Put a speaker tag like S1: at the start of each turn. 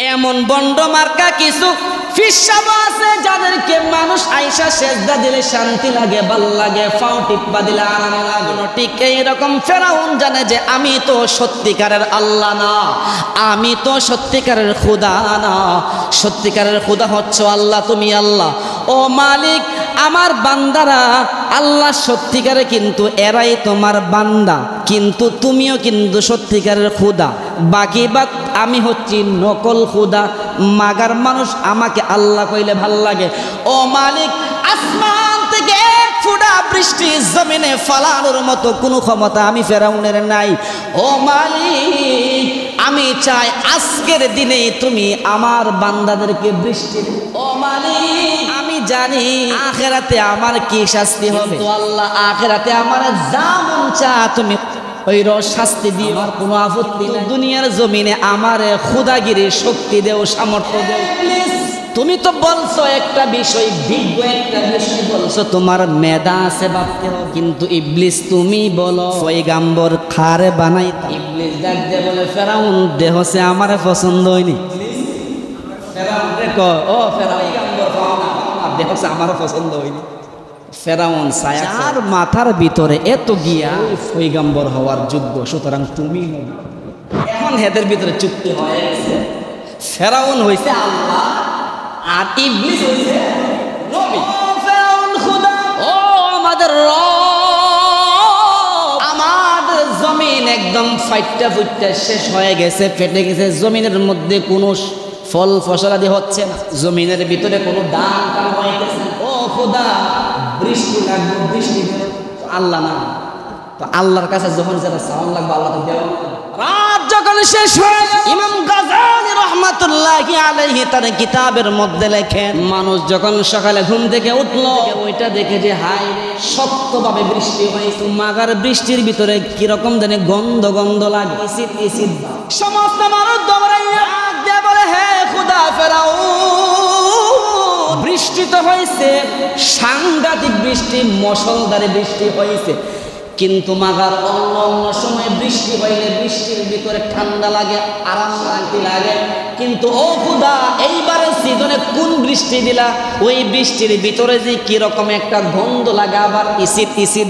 S1: এমন বন্ড মার্কা কিছু ফিসাব আছে যাদেরকে মানুষ আইসা সেজদা দিলে শান্তি লাগে, ভাল লাগে, পাও টিপা দিলে আরাম লাগে। ঠিক এইরকম ফেরাউন জানে যে আমি তো সত্যিকারের আল্লাহ না, আমি তো সত্যিকারের খোদা না, সত্যিকারের খোদা হচ্ছে আল্লাহ, তুমি আল্লাহ। ও মালিক, আমার বান্দারা আল্লাহ সত্যিকারে, কিন্তু এরাই তোমার বান্দা, কিন্তু তুমিও কিন্তু সত্যিকারের খোদা। বাকি বাদ আমি হচ্ছি নকল খোদা, মাগার মানুষ আমাকে আল্লাহ কইলে ভাল লাগে। ও মালিক, আসমান থেকে এক ফোঁটা বৃষ্টি জমিনে ফালানোর মতো কোনো ক্ষমতা আমি ফেরাউনের নাই। ও মালিক, আমি চাই আজকের দিনে তুমি আমার বান্দাদেরকে বৃষ্টি। ও মালিক, আমি জানি আখেরাতে আমার কি শাস্তি হবে, তো আল্লাহ আখেরাতে আমার যা মন চা তুমি ওই শাস্তি দিও, আমার কোনো আপত্তি নেই। দুনিয়ার জমিনে আমার খুদাগিরির শক্তি দেও, সামর্থ্য দেও। তুমি তো বলছো একটা বিষয়, বিজ্ঞ একটা বিষয় বলছো, তোমার মেধা আছে ভাবতে হবে, কিন্তু ইবলিস তুমি বলো পয়গাম্বর খারে বানাইতা। ইবলিস ডাক দিয়ে বলে ফেরাউন দেহ সে আমার পছন্দ হয়নি। ফেরাউন দেখো, ও ফেরাউন দেহ সে আমার পছন্দ হয়নি। ফেরাউন যার মাথার ভিতরে এত গিয়া পয়গাম্বর হওয়ার যোগ্য, সুতরাং তুমি নবী। এখন হেদের ভিতরে চুক্তি হয়ে গেছে, ফেরাউন হইছে আল্লাহ আর ইবলিস হইছে নবী। ফেরাউন খোদা, ও আমাদের রব, আমাদের জমিন একদম ফাইটটা ফুটটা শেষ হয়ে গেছে, ফেটে গেছে, জমিনের মধ্যে কোনো ফল ফসলাদি হচ্ছে না, জমিনের ভিতরে কোনো দান কাম হইতেছে না। ও খোদা, বৃষ্টি লাগবে, বৃষ্টি আল্লাহ না, তো আল্লাহর কাছে যখন যেটা সাউন্ড লাগবে আল্লাহ তো দেওয়া। রাত যখন শেষ হয়ে ইমাম গাযযালী রাহমাতুল্লাহি আলাইহি তার কিতাবের মধ্যে লেখেন, মানুষ যখন সকালে ঘুম থেকে উঠলো, ওইটা দেখে যে হাই শক্তভাবে বৃষ্টি হয়েছে, মাগার বৃষ্টির ভিতরে কিরকম জানে গন্ধ গন্ধ লাগে, ইসিদ ইসিদ। সমস্ত মানুষ দৌড়াইয়া দিয়ে বলে, হে খোদা ফেরাউন, বৃষ্টি তো হয়েছে, সাংঘাতিক বৃষ্টি, মুষলধারে বৃষ্টি হয়েছে, কিন্তু মাগার অন্য অন্য সময় বৃষ্টি হইলে বৃষ্টির ভিতরে ঠান্ডা লাগে, আরাম শান্তি লাগে, কিন্তু ও খোদা এইবারে সিজনে কোন বৃষ্টি দিলা, ওই বৃষ্টির ভিতরে যে কিরকম একটা গন্ধ লাগে, আবার ইসিদ ইসিদ।